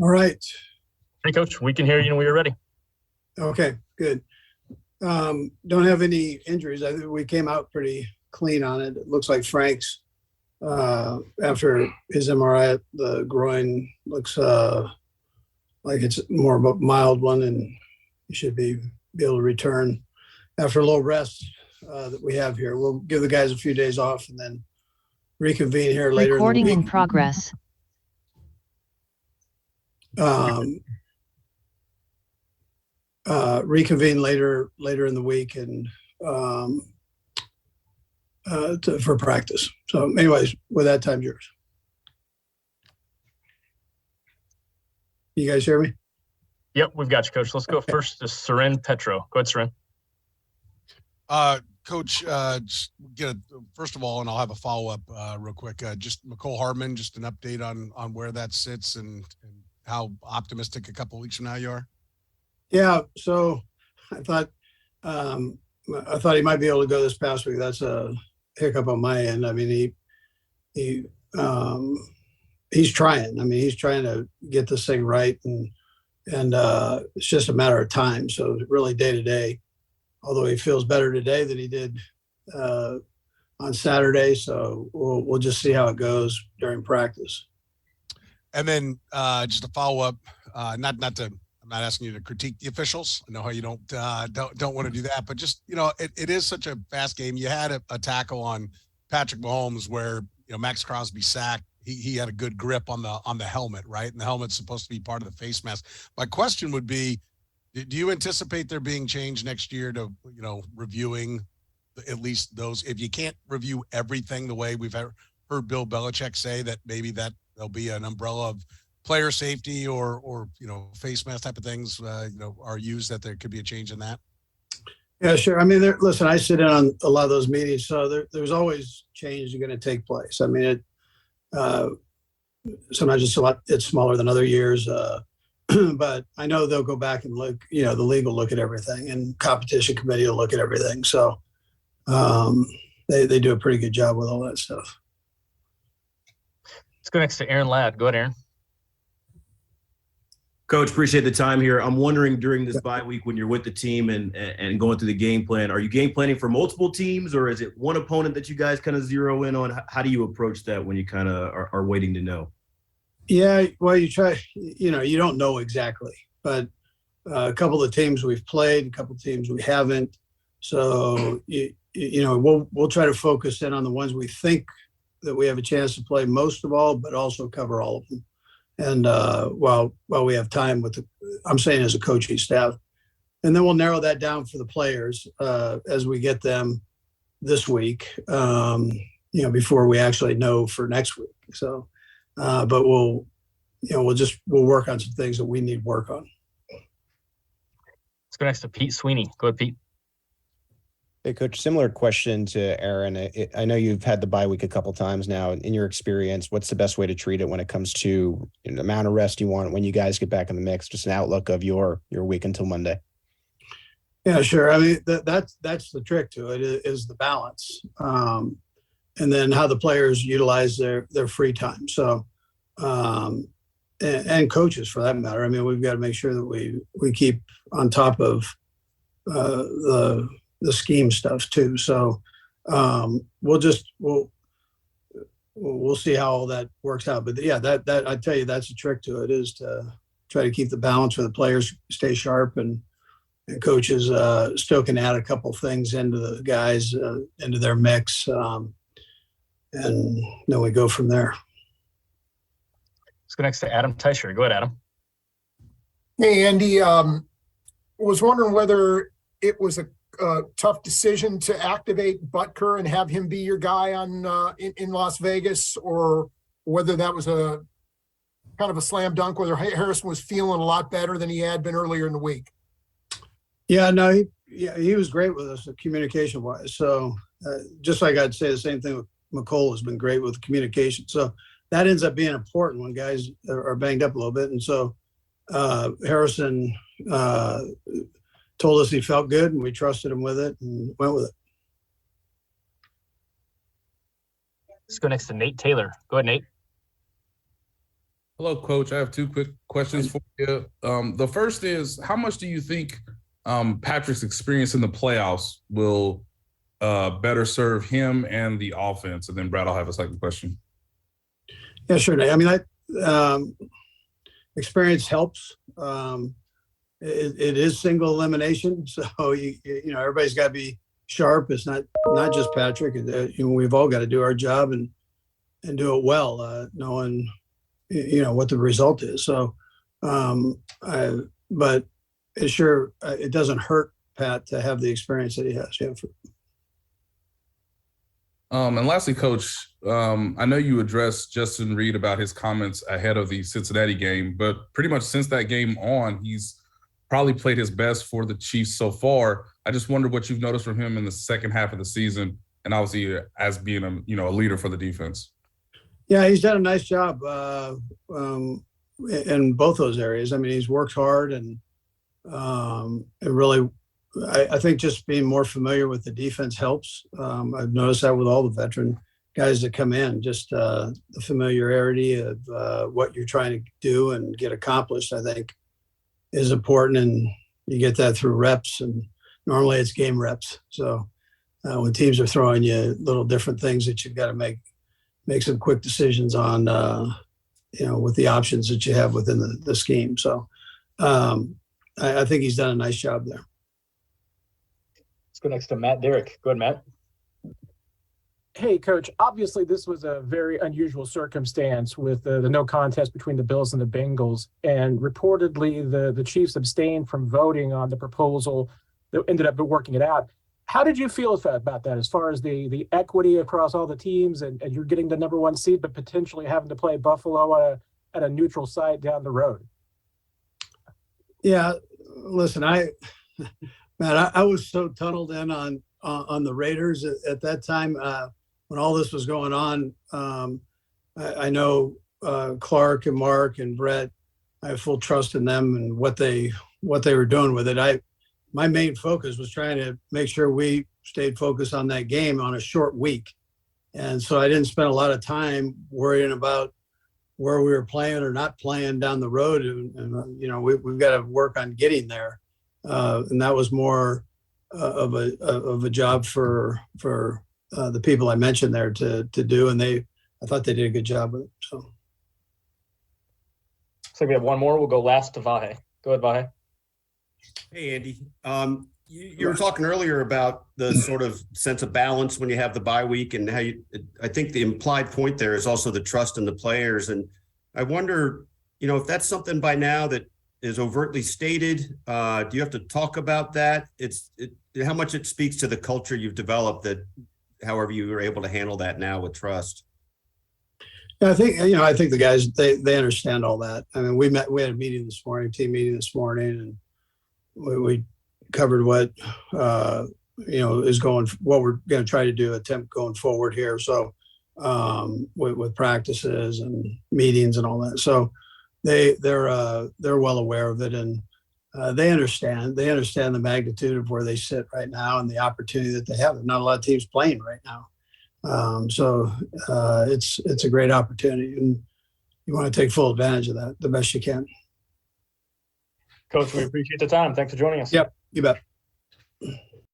All right. Hey, Coach, we can hear you and we are ready. Okay, good. Don't have any injuries. I think we came out pretty clean on it. It looks like Frank's, after his MRI, the groin looks like it's more of a mild one, and he should be able to return after a little rest that we have here. We'll give the guys a few days off and then reconvene here later. Recording in progress. Reconvene later in the week and for practice. So anyways, with that, time's yours. You guys hear me? Yep, we've got you, Coach. Let's go first to Seren Petro. Go ahead, Seren. Coach, just first of all, and I'll have a follow-up real quick. Just Mecole Hardman, just an update on where that sits and how optimistic a couple of weeks from now you are. Yeah, so I thought he might be able to go this past week. That's a hiccup on my end. I mean, he's trying. I mean, he's trying to get this thing right, and it's just a matter of time. So really day to day, although he feels better today than he did on Saturday. So we'll just see how it goes during practice. And then just a follow up, I'm not asking you to critique the officials. I know how you don't want to do that, but just, it is such a fast game. You had a tackle on Patrick Mahomes where, Max Crosby sacked. He had a good grip on the helmet, right? And the helmet's supposed to be part of the face mask. My question would be, do you anticipate there being change next year to, reviewing at least those? If you can't review everything the way we've heard Bill Belichick say, that maybe that there'll be an umbrella of player safety or face mask type of things, are used, that there could be a change in that? Yeah, sure. I mean, listen, I sit in on a lot of those meetings, so there's always change going to take place. I mean, sometimes it's smaller than other years, but I know they'll go back and look, the league will look at everything and competition committee will look at everything. So they do a pretty good job with all that stuff. Let's go next to Aaron Ladd. Go ahead, Aaron. Coach, appreciate the time here. I'm wondering, during this bye week when you're with the team and going through the game plan, are you game planning for multiple teams, or is it one opponent that you guys kind of zero in on? How do you approach that when you kind of are waiting to know? Yeah, well, you try, you don't know exactly, but a couple of the teams we've played, a couple of teams we haven't. So, we'll try to focus in on the ones we think that we have a chance to play most of all, but also cover all of them. And while we have time I'm saying as a coaching staff, and then we'll narrow that down for the players as we get them this week, before we actually know for next week. So, but we'll work on some things that we need work on. Let's go next to Pete Sweeney. Go ahead, Pete. Hey, Coach, similar question to Aaron. I know you've had the bye week a couple times now. In your experience, what's the best way to treat it when it comes to the amount of rest you want when you guys get back in the mix? Just an outlook of your week until Monday. Yeah, sure. I mean, that's the trick to it is the balance, and then how the players utilize their free time. So, and coaches for that matter. I mean, we've got to make sure that we keep on top of the scheme stuff too. So we'll see how all that works out. But yeah, that I tell you, that's a trick to it, is to try to keep the balance where the players stay sharp and coaches still can add a couple things into the guys into their mix, and then we go from there. Let's go next to Adam Teicher. Go ahead, Adam. Hey, Andy. Was wondering whether it was a tough decision to activate Butker and have him be your guy in Las Vegas, or whether that was a kind of a slam dunk, whether Harrison was feeling a lot better than he had been earlier in the week. Yeah, no, he was great with us communication wise. So just like I'd say the same thing with Mecole, has been great with communication. So that ends up being important when guys are banged up a little bit. And so Harrison told us he felt good, and we trusted him with it and went with it. Let's go next to Nate Taylor. Go ahead, Nate. Hello, Coach. I have two quick questions for you. The first is, how much do you think Patrick's experience in the playoffs will better serve him and the offense? And then Brad, I'll have a second question. Yeah, sure. I mean, experience helps. It is single elimination, so everybody's got to be sharp. It's not just Patrick. We've all got to do our job and do it well, knowing what the result is. So, but it doesn't hurt Pat to have the experience that he has. Yeah. And lastly, Coach, I know you addressed Justin Reid about his comments ahead of the Cincinnati game, but pretty much since that game on, he's probably played his best for the Chiefs so far. I just wonder what you've noticed from him in the second half of the season, and obviously as being a leader for the defense. Yeah, he's done a nice job in both those areas. I mean, he's worked hard and really, I think just being more familiar with the defense helps. I've noticed that with all the veteran guys that come in, just the familiarity of what you're trying to do and get accomplished, I think, is important. And you get that through reps, and normally it's game reps. So when teams are throwing you little different things that you've got to make some quick decisions on, with the options that you have within the scheme. So I think he's done a nice job there. Let's go next to Matt Derrick. Go ahead, Matt. Hey, Coach, obviously this was a very unusual circumstance with the no contest between the Bills and the Bengals. And reportedly, the Chiefs abstained from voting on the proposal that ended up working it out. How did you feel about that as far as the equity across all the teams and you're getting the number one seed, but potentially having to play Buffalo at a neutral site down the road? Yeah, listen, I was so tunneled in on the Raiders at that time when all this was going on. I know Clark and Mark and Brett, I have full trust in them and what they were doing with it. My main focus was trying to make sure we stayed focused on that game on a short week. And so I didn't spend a lot of time worrying about where we were playing or not playing down the road. And we've got to work on getting there. And that was more of a job for the people I mentioned there to do. And I thought they did a good job with it. So we have one more. We'll go last to Vahe. Go ahead, Vahe. Hey, Andy. You were talking earlier about the sort of sense of balance when you have the bye week, and how I think the implied point there is also the trust in the players. And I wonder, if that's something by now that is overtly stated, do you have to talk about that? How much it speaks to the culture you've developed, that however you were able to handle that now with trust. Yeah, I think the guys, they understand all that. I mean, we had a meeting this morning, team meeting this morning, and we covered what what we're going to try to do, attempt going forward here. So with practices and meetings and all that. So they're well aware of it, and they understand the magnitude of where they sit right now and the opportunity that they have. There's not a lot of teams playing right now. So it's a great opportunity, and you want to take full advantage of that the best you can. Coach, we appreciate the time. Thanks for joining us. Yep, you bet.